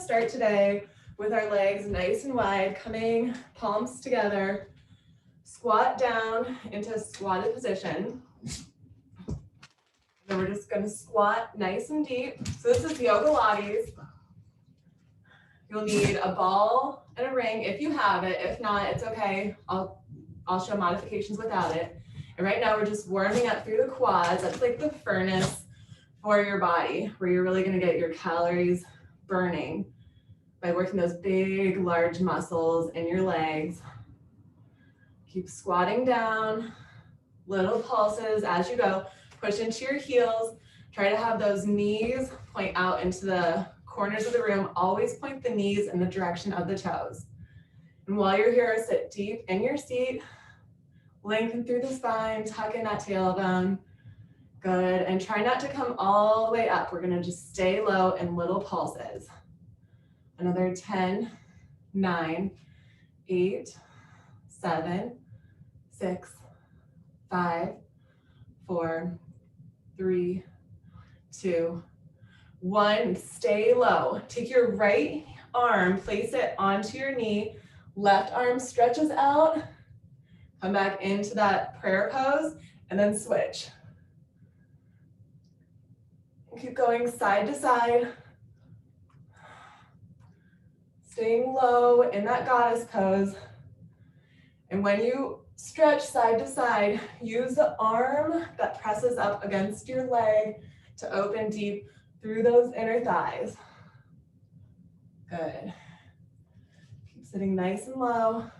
start today with our legs nice and wide, coming palms together. Squat down into a squatted position. Then we're just gonna squat nice and deep. So this is Yogalates. You'll need a ball and a ring if you have it. If not, it's okay. I'll show modifications without it. And right now we're just warming up through the quads. That's like the furnace for your body, where you're really gonna get your calories burning by working those big, large muscles in your legs. Keep squatting down, little pulses as you go. Push into your heels. Try to have those knees point out into the corners of the room. Always point the knees in the direction of the toes. And while you're here, sit deep in your seat. Lengthen through the spine, tuck in that tailbone. Good, and try not to come all the way up. We're gonna just stay low in little pulses. Another 10, 9, 8, 7, 6, 5, 4, 3, 2, 1. Stay low. Take your right arm, place it onto your knee. Left arm stretches out. Come back into that prayer pose and then switch. Keep going side to side. Staying low in that goddess pose. And when you stretch side to side, use the arm that presses up against your leg to open deep through those inner thighs. Good. Keep sitting nice and low.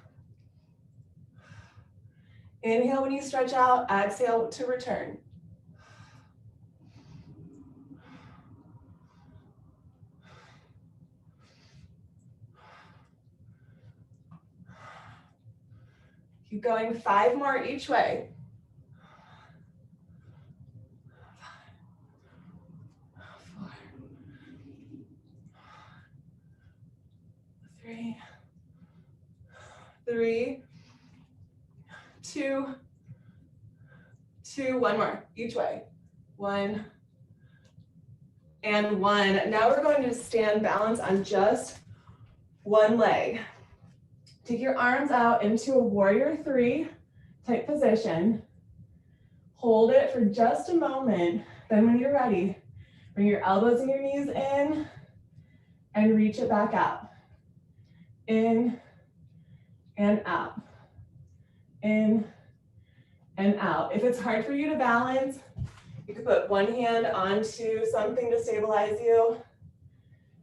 Inhale when you stretch out, exhale to return. Keep going, 5 more each way. 4, 3, 2, 1 more each way. 1 and 1. Now we're going to stand balance on just one leg. Take your arms out into a warrior 3 type position. Hold it for just a moment. Then when you're ready, bring your elbows and your knees in and reach it back out. In and out. In and out. If it's hard for you to balance, you can put one hand onto something to stabilize you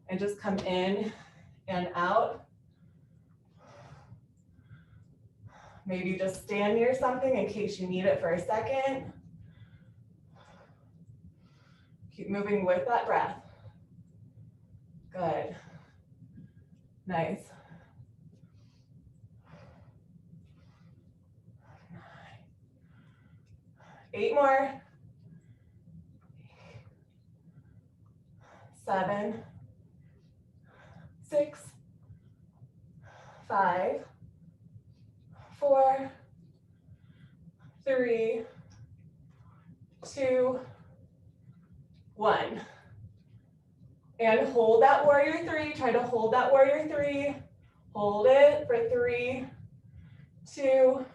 and just come in and out. Maybe just stand near something in case you need it for a second. Keep moving with that breath. Good. Nice. 8 more. 7, 6, 5, 4, 3, 2, 1. And hold that warrior 3. Try to hold that warrior 3. Hold it for 3, 2,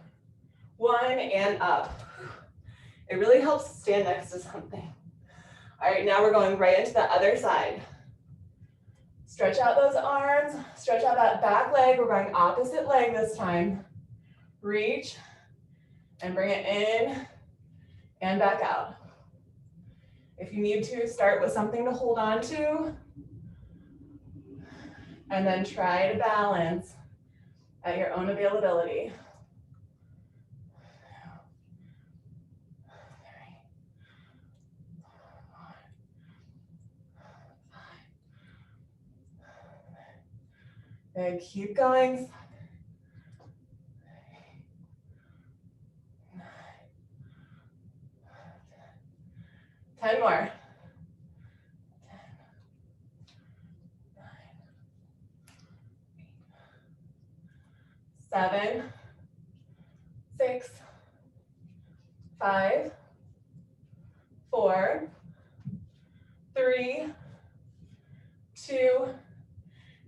1, and up. It really helps to stand next to something. All right, now we're going right into the other side. Stretch out those arms, stretch out that back leg. We're going opposite leg this time. Reach and bring it in and back out. If you need to, start with something to hold on to, and then try to balance at your own availability. 3, 4, 5. Good, keep going. 10 more. 7, 6, 5, 4, 3, 2,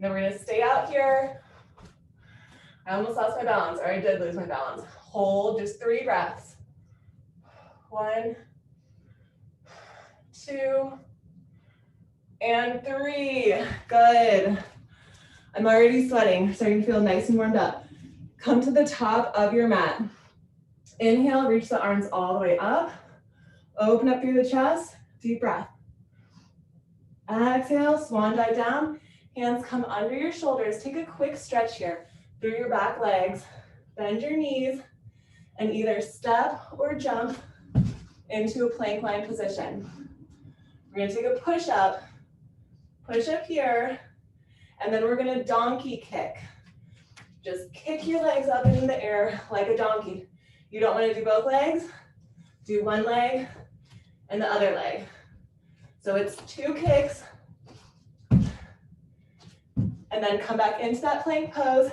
Then we're gonna stay out here. I almost lost my balance, or I did lose my balance. Hold just 3 breaths. 1, 2, and 3. Good. I'm already sweating, starting to feel nice and warmed up. Come to the top of your mat. Inhale, reach the arms all the way up. Open up through the chest, deep breath. Exhale, swan dive down. Hands come under your shoulders. Take a quick stretch here through your back legs. Bend your knees and either step or jump into a plank line position. We're gonna take a push up here, and then we're gonna donkey kick. Just kick your legs up into the air like a donkey. You don't wanna do both legs, do one leg and the other leg. So it's 2 kicks, and then come back into that plank pose.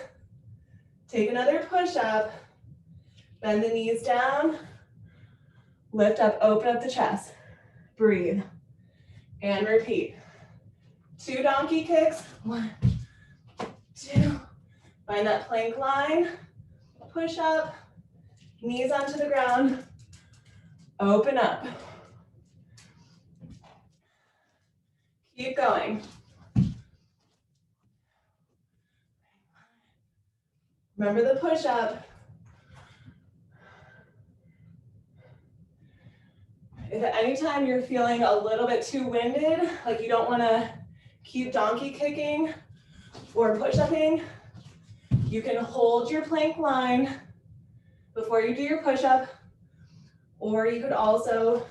Take another push up, bend the knees down, lift up, open up the chest, breathe, and repeat. 2 donkey kicks, 1, 2, find that plank line, push up, knees onto the ground, open up. Keep going. Remember the push up. If at any time you're feeling a little bit too winded, like you don't want to keep donkey kicking or push-upping, you can hold your plank line before you do your push-up, or you could also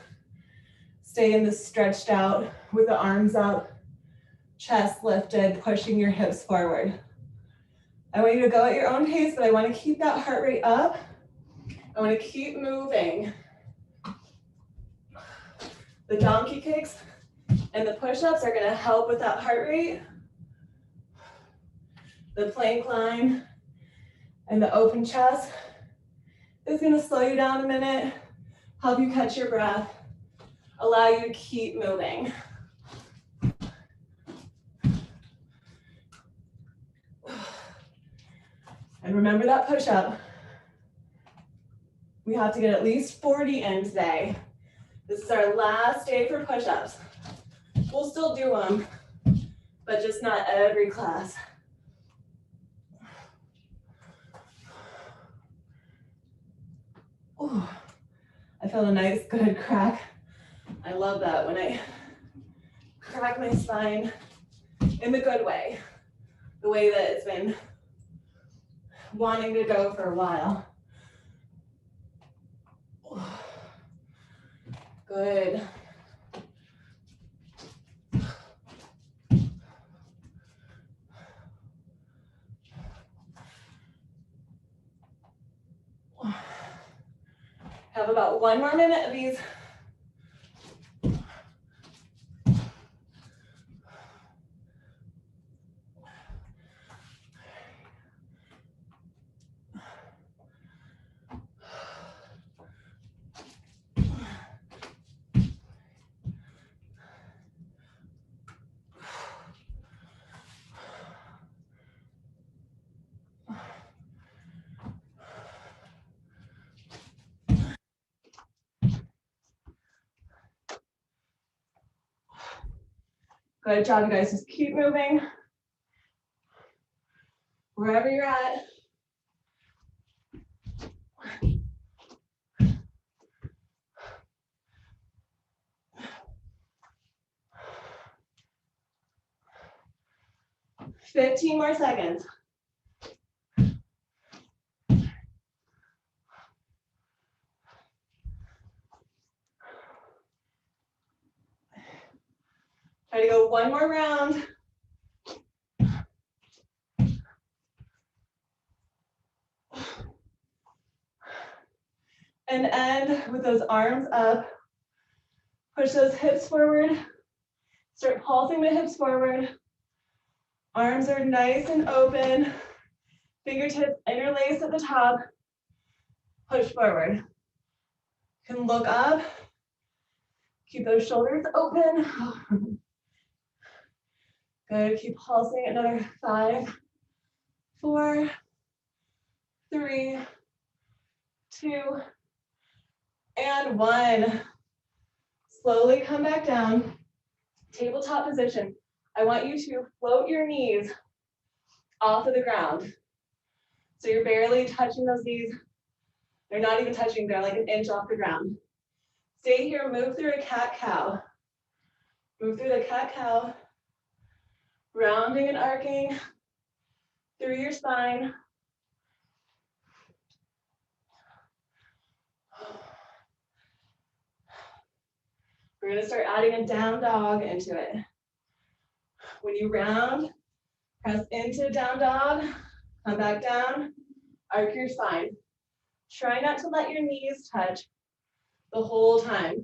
stay in the stretched out with the arms up, chest lifted, pushing your hips forward. I want you to go at your own pace, but I want to keep that heart rate up. I want to keep moving. The donkey kicks and the push-ups are going to help with that heart rate. The plank line and the open chest is going to slow you down a minute, help you catch your breath, allow you to keep moving. And remember that push-up. We have to get at least 40 in today. This is our last day for push-ups. We'll still do them, but just not every class. Ooh, I felt a nice, good crack. I love that when I crack my spine in the good way, the way that it's been wanting to go for a while. Good. Have about 1 more minute of these. Good job, you guys. Just keep moving. Wherever you're at. $15 more seconds. Try to go 1 more round. And end with those arms up. Push those hips forward. Start pulsing the hips forward. Arms are nice and open. Fingertips interlace at the top. Push forward. You can look up. Keep those shoulders open. Good, keep pulsing, another 5, 4, 3, 2, and 1. Slowly come back down, tabletop position. I want you to float your knees off of the ground. So you're barely touching those knees. They're not even touching, they're like an inch off the ground. Stay here, move through a cat-cow. Move through the cat-cow, rounding and arcing through your spine. We're gonna start adding a down dog into it. When you round, press into down dog, come back down, arc your spine. Try not to let your knees touch the whole time.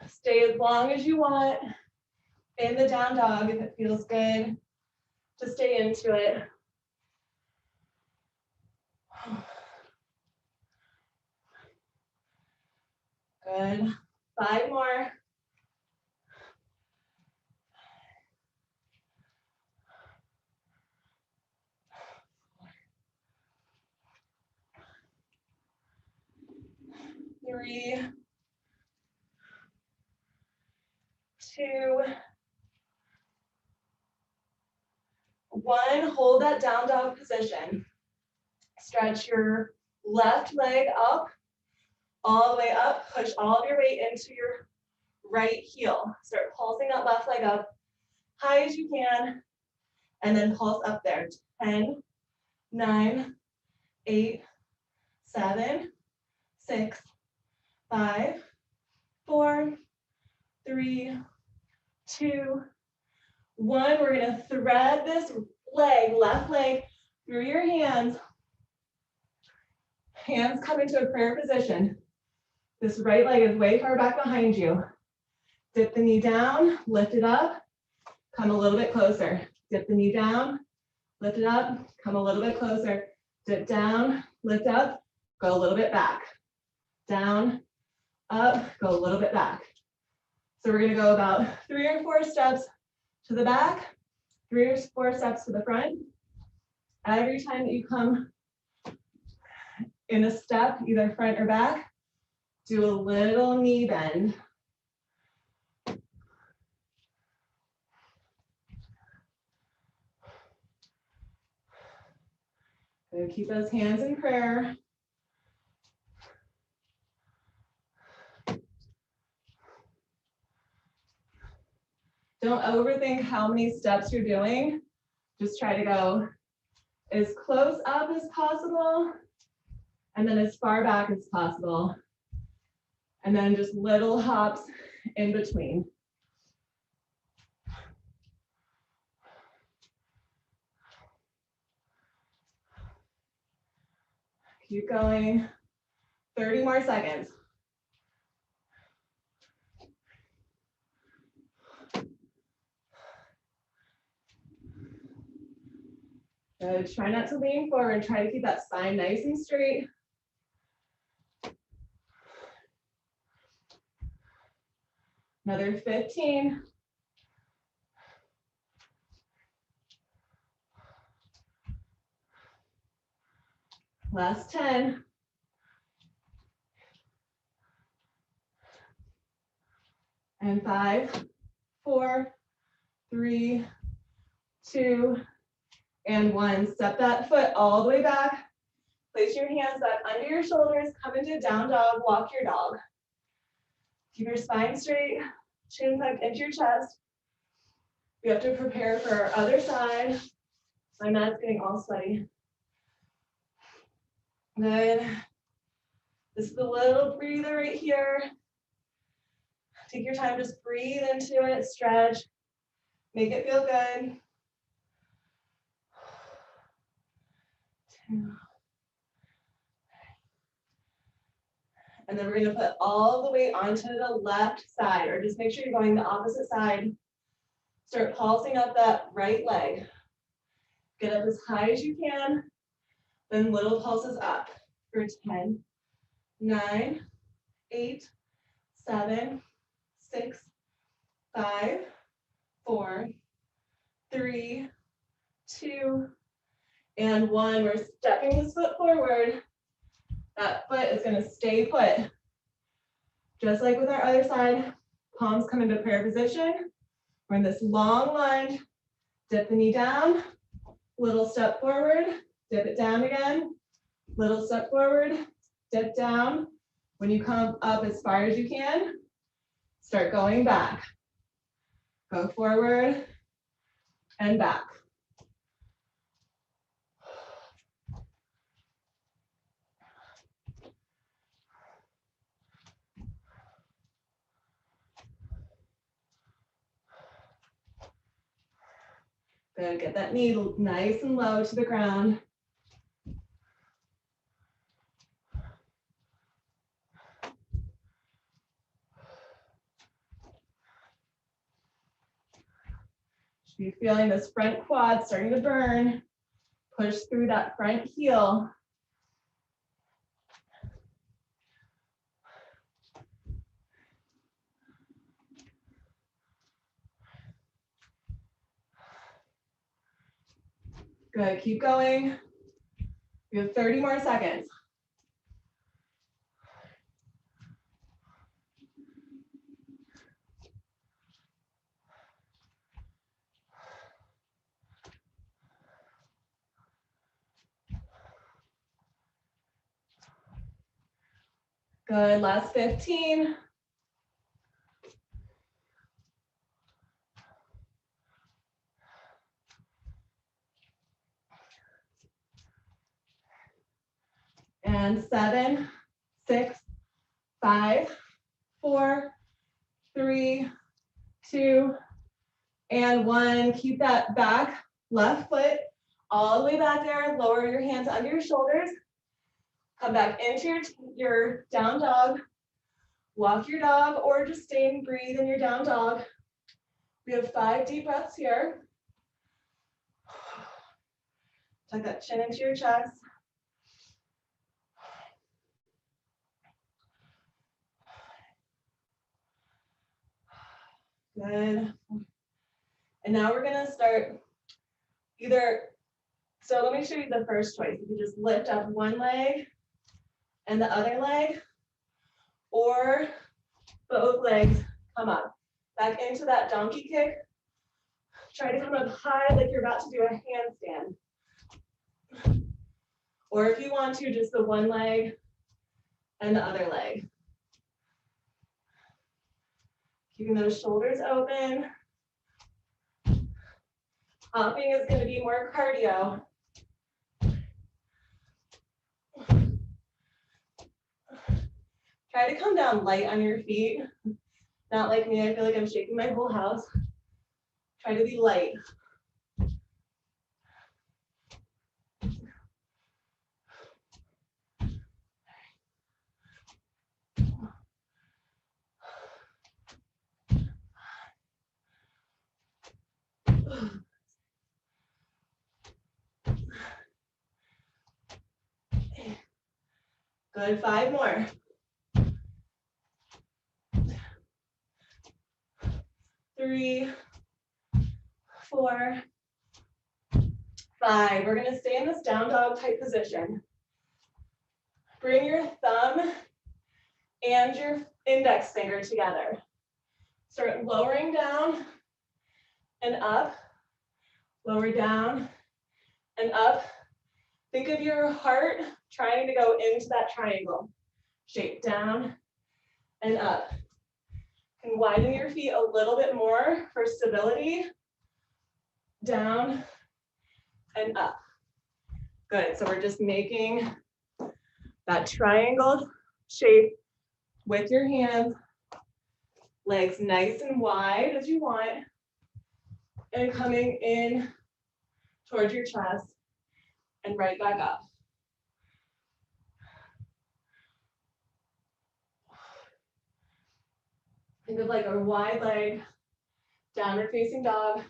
Stay as long as you want in the down dog if it feels good to stay into it. Good. 5 more. Three, 2, 1. Hold that down dog position. Stretch your left leg up, all the way up. Push all of your weight into your right heel. Start pulsing that left leg up high as you can, and then pulse up there. 10, 9, 8, 7, 6, 5, 4, 3, 2, 1. We're gonna thread this leg, left leg, through your hands. Hands come into a prayer position. This right leg is way far back behind you. Dip the knee down, lift it up, come a little bit closer. Dip the knee down, lift it up, come a little bit closer. Dip down, lift up, go a little bit back. Down, up, go a little bit back. So we're gonna go about 3 or 4 steps to the back, 3 or 4 steps to the front. Every time that you come in a step, either front or back, do a little knee bend. Good. Keep those hands in prayer. Don't overthink how many steps you're doing. Just try to go as close up as possible and then as far back as possible. And then just little hops in between. Keep going. 30 more seconds. Good. Try not to lean forward. Try to keep that spine nice and straight. Another 15. Last 10. And 5, 4, 3, 2, and 1. Step that foot all the way back. Place your hands back under your shoulders. Come into down dog. Walk your dog. Keep your spine straight. Chin tucked into your chest. We have to prepare for our other side. My mat's getting all sweaty. Good. This is a little breather right here. Take your time, just breathe into it, stretch, make it feel good. 2. And then we're gonna put all the weight onto the left side, or just make sure you're going the opposite side. Start pulsing up that right leg. Get up as high as you can, then little pulses up for 10, 9, 8, 7, 6, 5, 4, 3, 2, and 1. We're stepping this foot forward. That foot is going to stay put. Just like with our other side, palms come into prayer position. We're in this long lunge. Dip the knee down, little step forward, dip it down again, little step forward, dip down. When you come up as far as you can, start going back. Go forward and back. Good, get that knee nice and low to the ground. Should be feeling this front quad starting to burn. Push through that front heel. Good, keep going. We have 30 more seconds. Good, last 15. And 7, 6, 5, 4, 3, 2, and 1. Keep that back left foot all the way back there. Lower your hands under your shoulders. Come back into your down dog. Walk your dog or just stay and breathe in your down dog. We have 5 deep breaths here. Tuck that chin into your chest. Good. And now we're gonna start so let me show you the first choice. You can just lift up one leg and the other leg, or both legs come up. Back into that donkey kick. Try to come up high like you're about to do a handstand. Or if you want to, just the one leg and the other leg. Keeping those shoulders open. Hopping is going to be more cardio. Try to come down light on your feet. Not like me, I feel like I'm shaking my whole house. Try to be light. Good, 5 more. 3, 4, 5. We're gonna stay in this down dog type position. Bring your thumb and your index finger together. Start lowering down and up, lower down and up. Think of your heart trying to go into that triangle shape, down and up. And widen your feet a little bit more for stability, down and up. Good, so we're just making that triangle shape with your hands, legs nice and wide as you want, and coming in towards your chest and right back up. Think of like a wide leg, downward facing dog.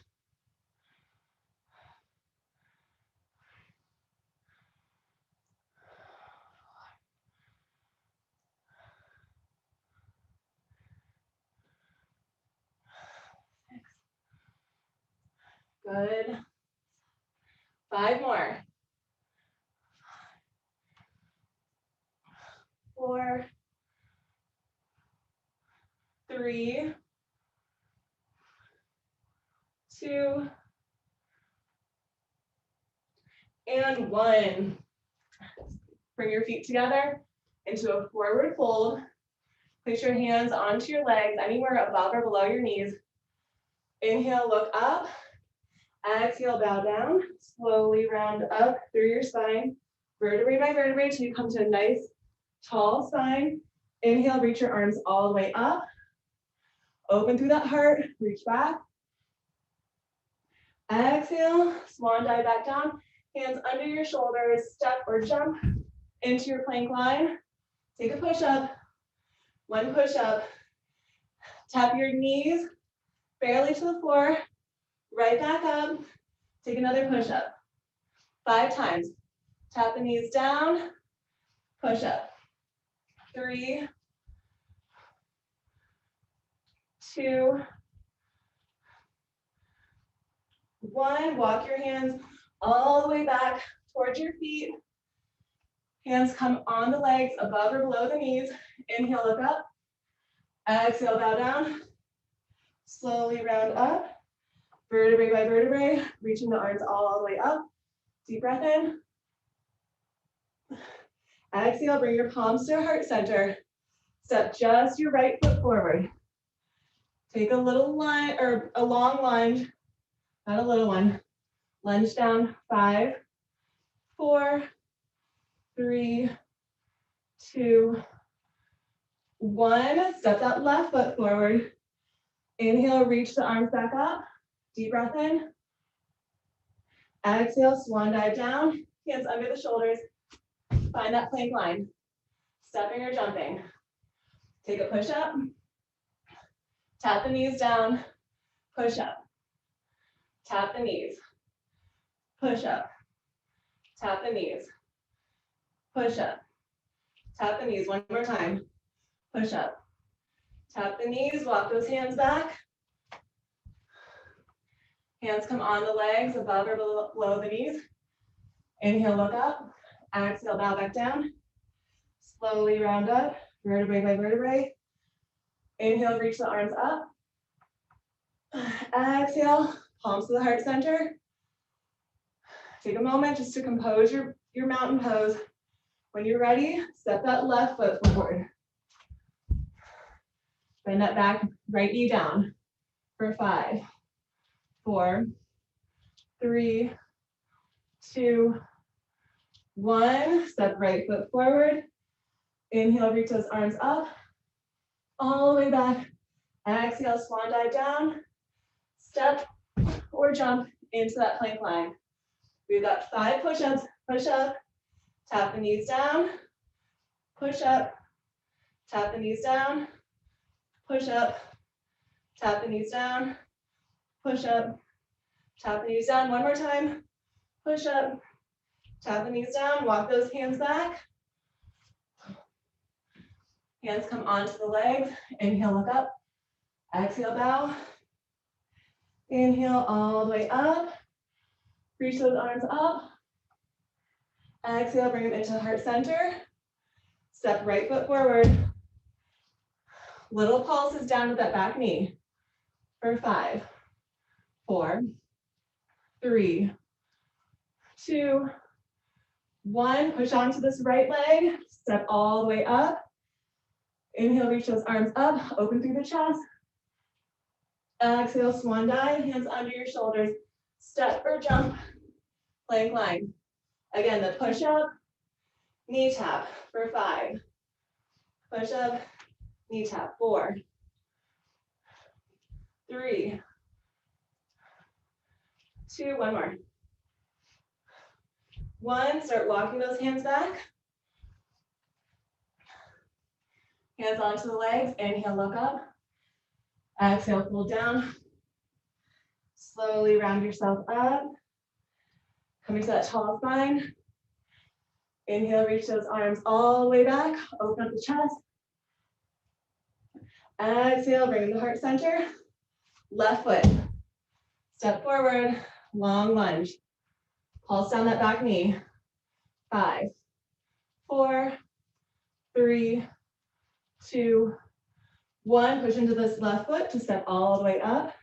Good. 5 more. 4, 3, 2, and 1. Bring your feet together into a forward fold. Place your hands onto your legs, anywhere above or below your knees. Inhale, look up. Exhale, bow down. Slowly round up through your spine, vertebrae by vertebrae, till you come to a nice, tall spine. Inhale, reach your arms all the way up. Open through that heart, reach back. Exhale, swan dive back down. Hands under your shoulders, step or jump into your plank line. Take a push-up. 1 push-up. Tap your knees barely to the floor. Right back up. Take another push-up. 5 times. Tap the knees down. Push up. 3, 2, 1. Walk your hands all the way back towards your feet. Hands come on the legs, above or below the knees. Inhale, look up. Exhale, bow down. Slowly round up. Vertebrae by vertebrae, reaching the arms all the way up. Deep breath in. Exhale, bring your palms to your heart center. Step just your right foot forward. Take a little line, or a long lunge, not a little one. Lunge down, 5, 4, 3, 2, 1. Step that left foot forward. Inhale, reach the arms back up. Deep breath in. Exhale, swan dive down. Hands under the shoulders. Find that plank line. Stepping or jumping. Take a push up. Tap the knees down. Push up. Tap the knees. Push up. Tap the knees. Push up. Tap the knees. 1 more time. Push up. Tap the knees. Walk those hands back. Hands come on the legs, above or below the knees. Inhale, look up. Exhale, bow back down. Slowly round up, vertebrae by vertebrae. Inhale, reach the arms up. Exhale, palms to the heart center. Take a moment just to compose your mountain pose. When you're ready, step that left foot forward. Bend that back right knee down for 5, 4, 3, 2, 1. Step right foot forward. Inhale, reach those arms up. All the way back. Exhale, swan dive down. Step or jump into that plank line. We've got 5 push-ups. Push up. Tap the knees down. Push up. Tap the knees down. Push up. Tap the knees down. Push up. Tap the knees down. 1 more time. Push up. Tap the knees down. Walk those hands back. Hands come onto the legs. Inhale, look up. Exhale, bow. Inhale all the way up. Reach those arms up. Exhale, bring them into the heart center. Step right foot forward. Little pulses down with that back knee. For 5, 4, 3, 2, 1. Push onto this right leg. Step all the way up. Inhale, reach those arms up. Open through the chest. Exhale, swan dive. Hands under your shoulders. Step or jump. Plank line. Again, the push up, knee tap for 5. Push up, knee tap. 4, 3, 2, 1 more. 1, start walking those hands back. Hands onto the legs. Inhale, look up. Exhale, pull down. Slowly round yourself up. Coming to that tall spine. Inhale, reach those arms all the way back. Open up the chest. Exhale, bring the heart center. Left foot. Step forward. long lunge. Pulse down that back knee. 5, 4, 3, 2, 1. Push into this left foot to step all the way up.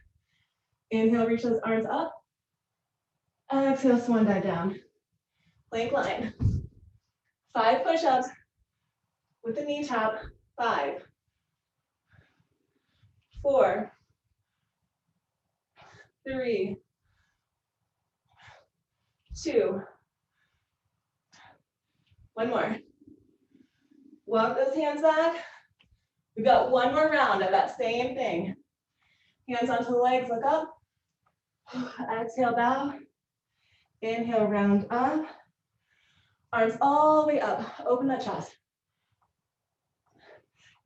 Inhale, reach those arms up. Exhale, swan dive down. Plank line. 5 push-ups with the knee tap. 5, 4, 3, 2. One more. Walk those hands back. We've got one more round of that same thing. Hands onto the legs, look up. Exhale, bow. Inhale, round up. Arms all the way up. Open that chest.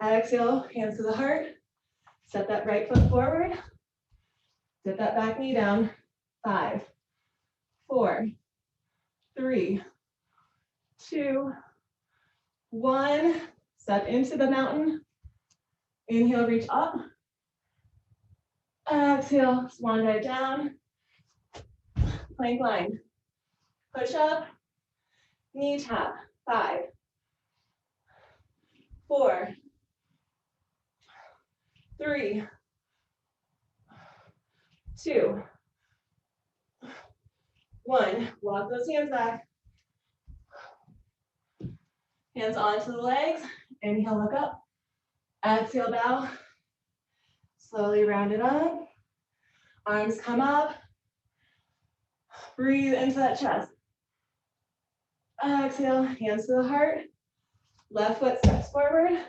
Exhale, hands to the heart. Step that right foot forward. Dip that back knee down. 5, 4, 3, 2, 1. Step into the mountain. Inhale, reach up. Exhale, swan dive down. Plank line. Push up. Knee tap. 5, 4, 3, 2, 1. Walk those hands back. Hands onto the legs. Inhale, look up. Exhale, bow. Slowly round it up. Arms come up. Breathe into that chest. Exhale, hands to the heart. Left foot steps forward.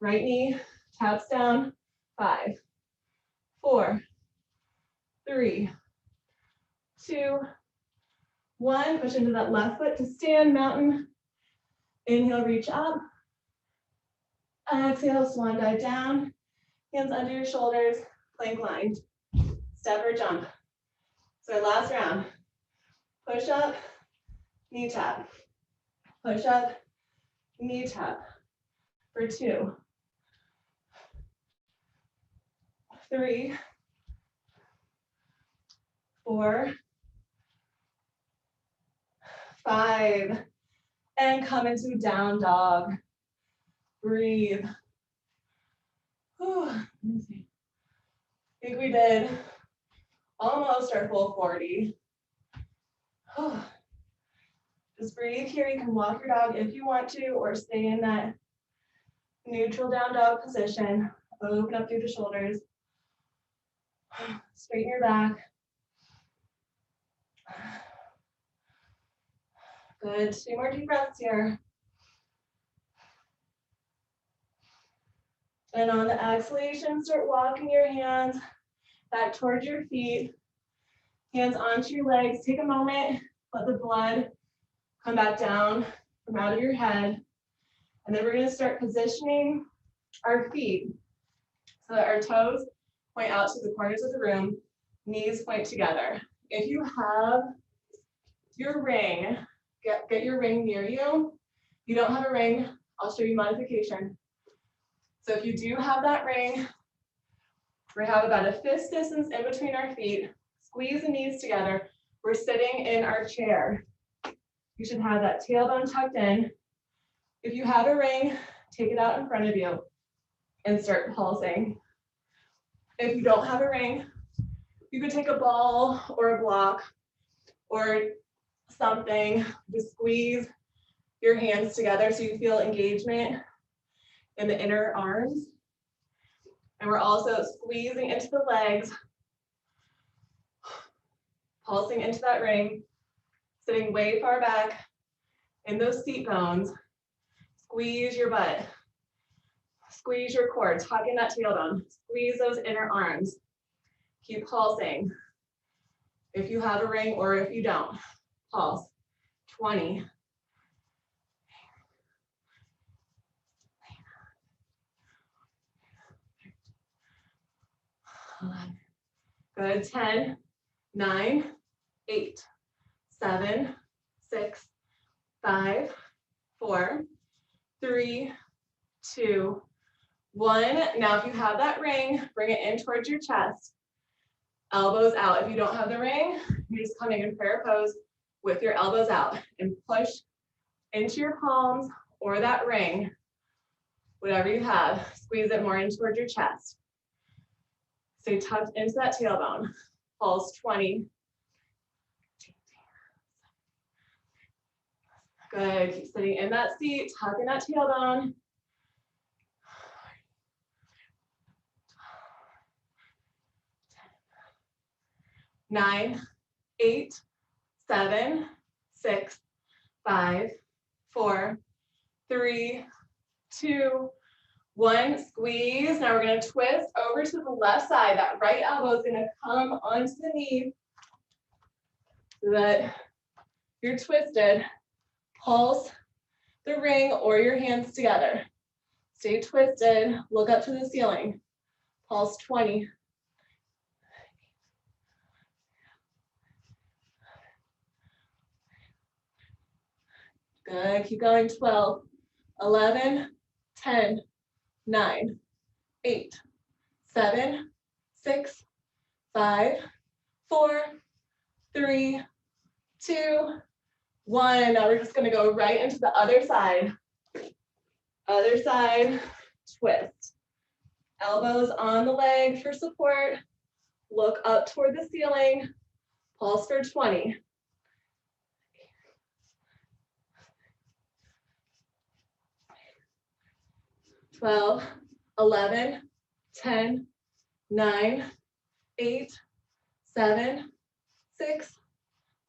Right knee taps down. 5, 4, 3, 2, 1. Push into that left foot to stand mountain. Inhale, reach up. Exhale, swan dive down. Hands under your shoulders, plank line. Step or jump. So last round. Push up, knee tap. Push up, knee tap. For 2, 3, 4, 5. And come into down dog. Breathe. Whew. Let me see. I think we did almost our full 40. Just breathe here. You can walk your dog if you want to, or stay in that neutral down dog position. Open up through the shoulders. Straighten your back. Good. 2 more deep breaths here. And on the exhalation, start walking your hands back towards your feet. Hands onto your legs. Take a moment. Let the blood come back down from out of your head. And then we're going to start positioning our feet so that our toes point out to the corners of the room, knees point together. If you have your ring, get your ring near you. If you don't have a ring, I'll show you modification. So if you do have that ring, we have about a fist distance in between our feet. Squeeze the knees together. We're sitting in our chair. You should have that tailbone tucked in. If you have a ring, take it out in front of you and start pulsing. If you don't have a ring, you could take a ball or a block or something. Just squeeze your hands together so you feel engagement in the inner arms. And we're also squeezing into the legs, pulsing into that ring, sitting way far back in those seat bones. Squeeze your butt. Squeeze your core, tuck in that tailbone. Squeeze those inner arms. Keep pulsing. If you have a ring or if you don't, pulse. 20. Good. 10, 9, 8, 7, 6, 5, 4, 3, 2, 1. Now, if you have that ring, bring it in towards your chest. Elbows out. If you don't have the ring, you're just coming in prayer pose with your elbows out and push into your palms or that ring, whatever you have. Squeeze it more in towards your chest. Stay tucked into that tailbone. Pulse 20. Good. Keep sitting in that seat, tuck in that tailbone. 9, 8, 7, 6, 5, 4, 3, 2, 1. Squeeze. Now we're going to twist over to the left side. That right elbow is going to come onto the knee so that you're twisted. Pulse the ring or your hands together. Stay twisted. Look up to the ceiling. Pulse 20. Good. Keep going. 12, 11, 10, 9, 8, 7, 6, 5, 4, 3, 2, 1. Now we're just going to go right into the other side. Other side, twist. Elbows on the leg for support. Look up toward the ceiling. Pulse for 20. 12, 11, 10, 9, 8, 7, 6,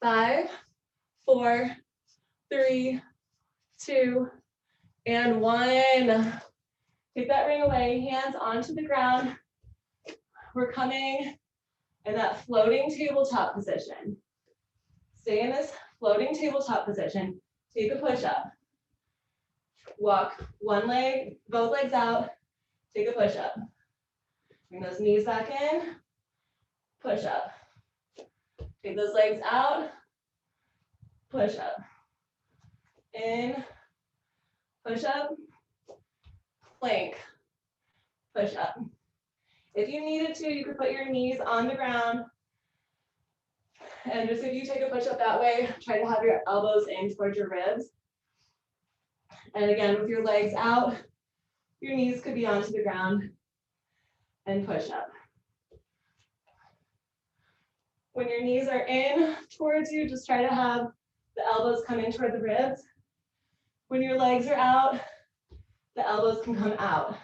5, 4, 3, 2, and 1. Take that ring away, hands onto the ground. We're coming in that floating tabletop position. Stay in this floating tabletop position. Take a push-up. Walk one leg, both legs out. Take a push-up. Bring those knees back in. Push-up. Take those legs out. Push-up. In. Push-up. Plank. Push-up. If you needed to, you could put your knees on the ground. And just if you take a push-up that way, try to have your elbows in towards your ribs. And again, with your legs out, your knees could be onto the ground and push up. When your knees are in towards you, just try to have the elbows come in toward the ribs. When your legs are out, the elbows can come out.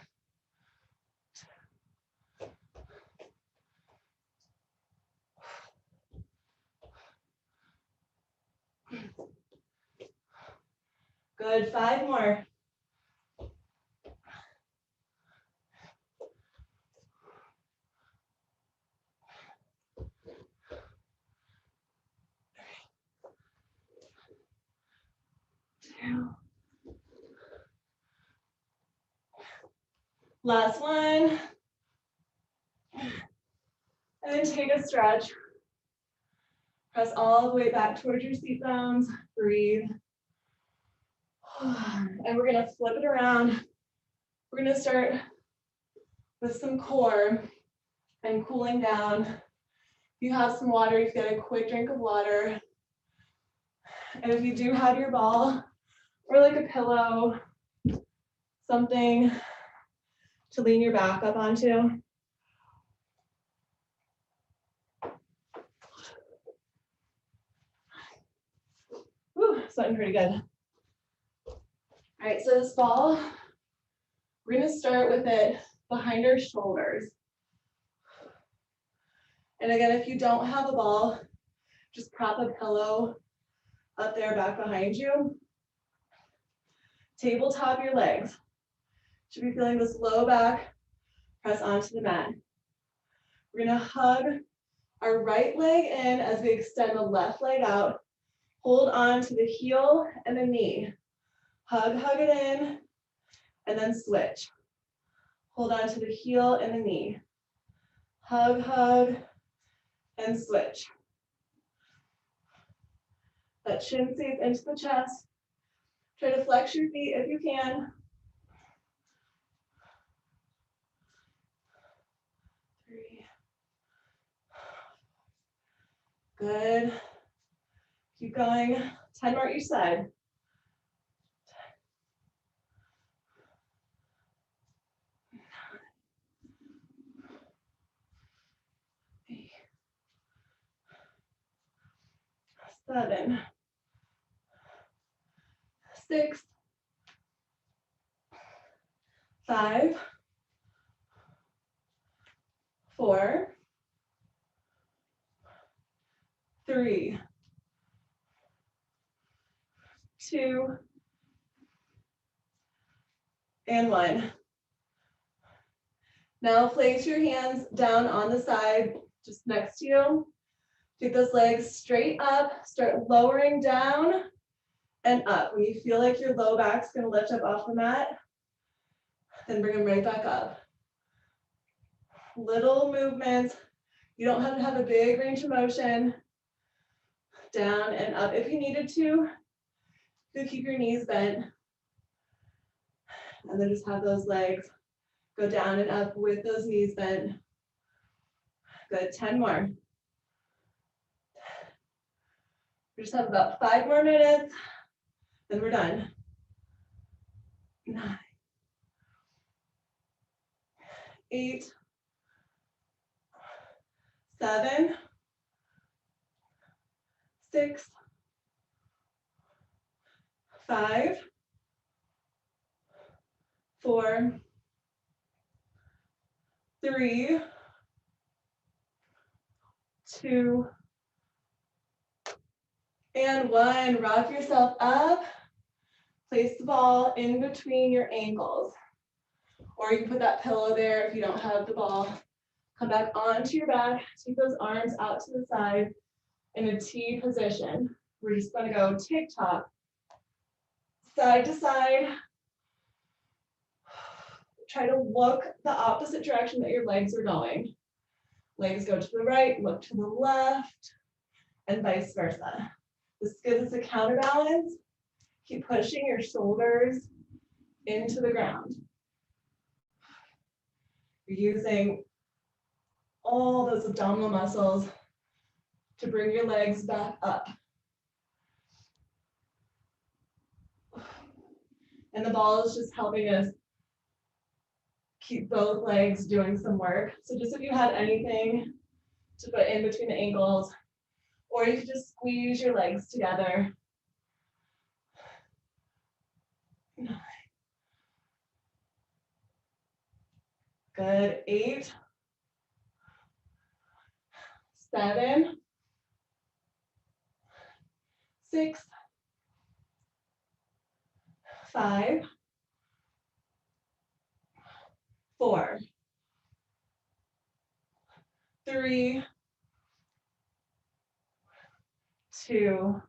Good, 5 more. Last one. And then take a stretch. Press all the way back towards your seat bones. Breathe. And we're gonna flip it around. We're gonna start with some core and cooling down. If you have some water, you can get a quick drink of water. And if you do have your ball or like a pillow, something to lean your back up onto. Whew, sweating pretty good. All right, so this ball, we're gonna start with it behind our shoulders. And again, if you don't have a ball, just prop a pillow up there back behind you. Tabletop your legs. Should be feeling this low back press onto the mat. We're gonna hug our right leg in as we extend the left leg out. Hold on to the heel and the knee. Hug it in, and then switch. Hold on to the heel and the knee. Hug, and switch. That chin stays into the chest. Try to flex your feet if you can. 3, Good. Keep going. 10 more each side. Seven, 6, 5, 4, 3, 2, and 1. Now place your hands down on the side just next to you. Take those legs straight up, start lowering down and up. When you feel like your low back's gonna lift up off the mat, then bring them right back up. Little movements. You don't have to have a big range of motion. Down and up. If you needed to, you could keep your knees bent. And then just have those legs go down and up with those knees bent. Good, 10 more. We just have about 5 more minutes, then we're done. 9, 8, 7, 6, 5, 4, 3, 2, and 1. Rock yourself up. Place the ball in between your ankles. Or you can put that pillow there if you don't have the ball. Come back onto your back. Take those arms out to the side in a T position. We're just going to go tick-tock, side to side. Try to look the opposite direction that your legs are going. Legs go to the right, look to the left, and vice versa. This gives us a counterbalance. Keep pushing your shoulders into the ground. You're using all those abdominal muscles to bring your legs back up. And the ball is just helping us keep both legs doing some work. So just if you had anything to put in between the ankles, or you could just squeeze your legs together. 9. Good, 8, 7, 6, 5, 4, 3, 2,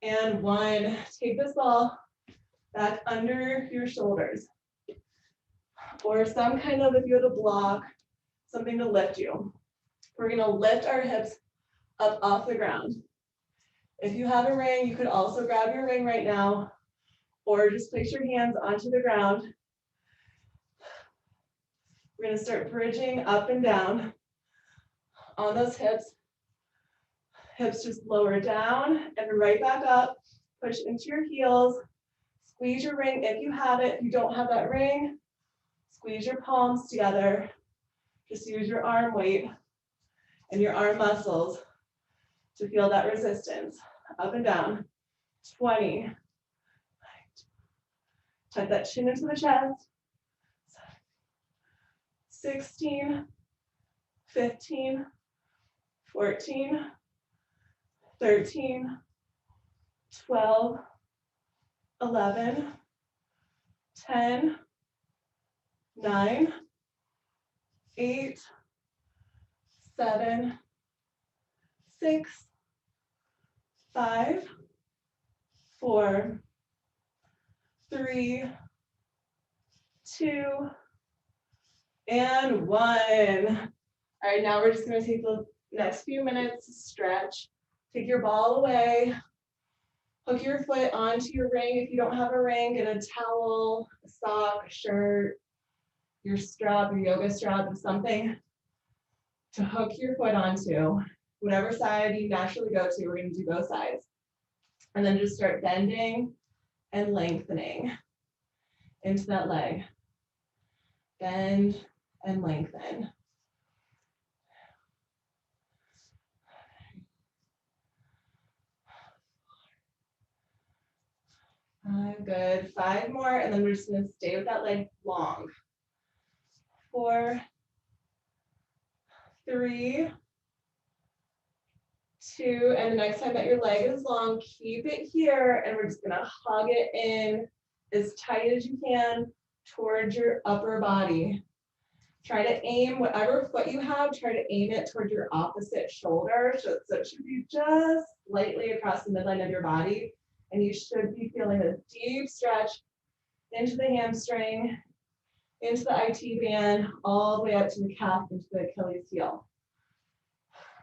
and 1. Take this ball back under your shoulders. Or some kind of, if you had a block, something to lift you. We're gonna lift our hips up off the ground. If you have a ring, you could also grab your ring right now, or just place your hands onto the ground. We're gonna start bridging up and down on those hips. Hips just lower down and right back up. Push into your heels. Squeeze your ring if you have it. If you don't have that ring, squeeze your palms together. Just use your arm weight and your arm muscles to feel that resistance. Up and down. 20. Tuck that chin into the chest. 16, 15, 14, 13, 12, 11, 10, 9, 8, 7, 6, 5, 4, 3, 2, and 1. All right, now we're just going to take the next few minutes to stretch. Take your ball away. Hook your foot onto your ring. If you don't have a ring, get a towel, a sock, a shirt, your strap, your yoga strap, something to hook your foot onto. Whatever side you naturally go to, we're going to do both sides. And then just start bending and lengthening into that leg. Bend and lengthen. Good. 5 more, and then we're just going to stay with that leg long. 4, 3, 2, and the next time that your leg is long, keep it here, and we're just going to hug it in as tight as you can towards your upper body. Try to aim whatever foot you have, try to aim it towards your opposite shoulder. So it should be just lightly across the midline of your body. And you should be feeling a deep stretch into the hamstring, into the IT band, all the way up to the calf, into the Achilles heel.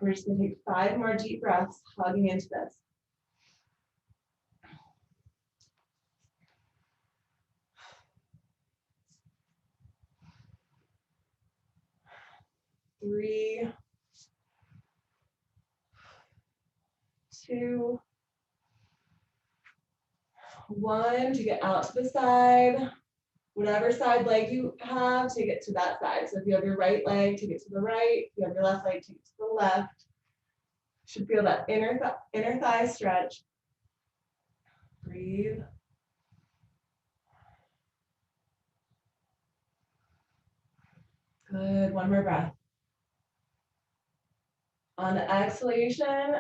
We're just going to take 5 more deep breaths, hugging into this. 3, 2, 1, to get out to the side. Whatever side leg you have, take it to that side. So if you have your right leg, take it to the right. If you have your left leg, take it to the left. You should feel that inner thigh stretch. Breathe. Good. 1 more breath. On the exhalation,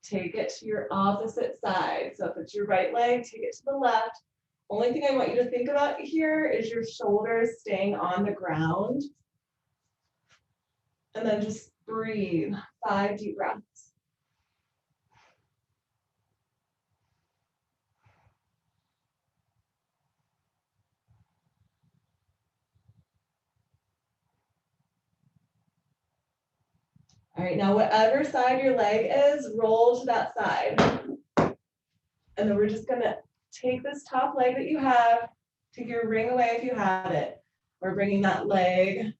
take it to your opposite side. So if it's your right leg, take it to the left. Only thing I want you to think about here is your shoulders staying on the ground. And then just breathe. 5 deep breaths. All right, now whatever side your leg is, roll to that side. And then we're just gonna take this top leg that you have, take your ring away if you have it. We're bringing that leg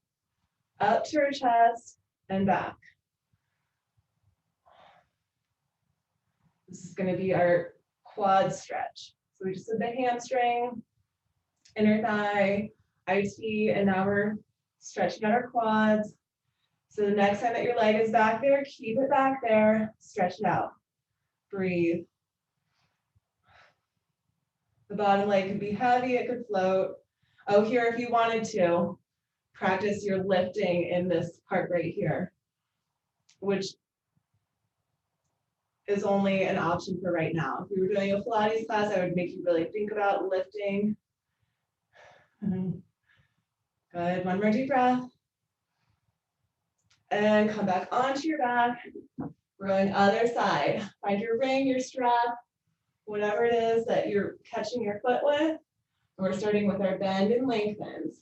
up to your chest and back. This is gonna be our quad stretch. So we just did the hamstring, inner thigh, IT, and now we're stretching out our quads. So the next time that your leg is back there, keep it back there, stretch it out. Breathe. The bottom leg could be heavy, it could float. Oh, here, if you wanted to, practice your lifting in this part right here, which is only an option for right now. If we were doing a Pilates class, I would make you really think about lifting. Good, 1 more deep breath. And come back onto your back. We're going other side. Find your ring, your strap, whatever it is that you're catching your foot with. And we're starting with our bend and lengthens.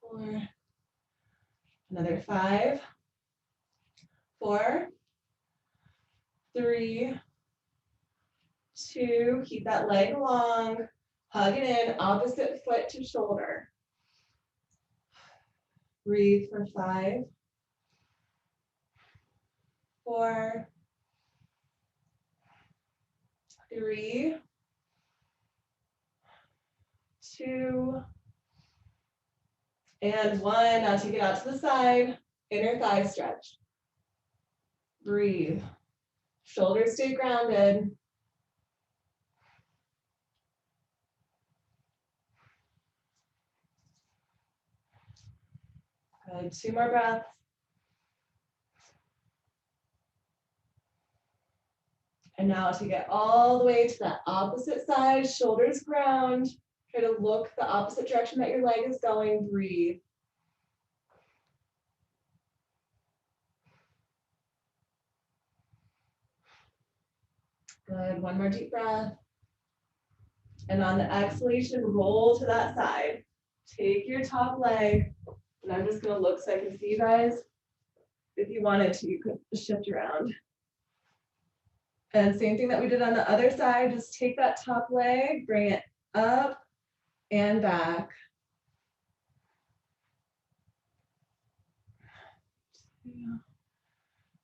4, another 5, 4, 3, 2, keep that leg long, hug it in, opposite foot to shoulder. Breathe for 5, 4, 3, 2, and 1. Now take it out to the side, inner thigh stretch. Breathe. Shoulders stay grounded. Good, 2 more breaths. And now to get all the way to that opposite side, shoulders ground. Try to look the opposite direction that your leg is going. Breathe. Good, 1 more deep breath. And on the exhalation, roll to that side. Take your top leg, and I'm just gonna look so I can see you guys. If you wanted to, you could shift around. And same thing that we did on the other side, just take that top leg, bring it up and back.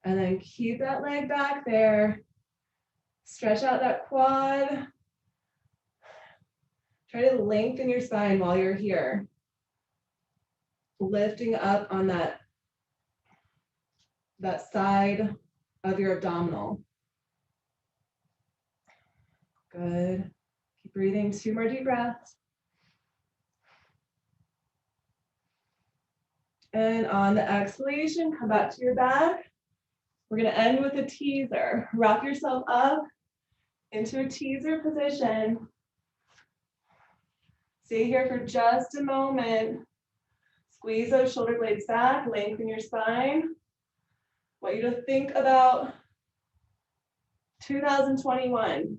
And then keep that leg back there. Stretch out that quad. Try to lengthen your spine while you're here. Lifting up on that side of your abdominal. Good. Keep breathing. 2 more deep breaths. And on the exhalation, come back to your back. We're going to end with a teaser. Wrap yourself up into a teaser position. Stay here for just a moment. Squeeze those shoulder blades back, lengthen your spine. I want you to think about 2021.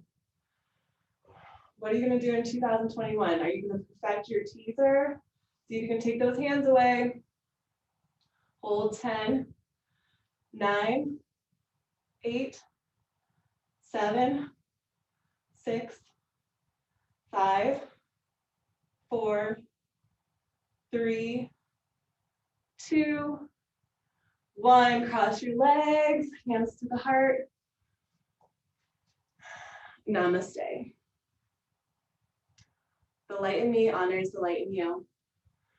What are you going to do in 2021? Are you going to perfect your teaser? See if you can take those hands away. Hold 10, 9, 8, 7, 6, 5, 4, 3, 2, 1. Cross your legs, hands to the heart. Namaste. The light in me honors the light in you.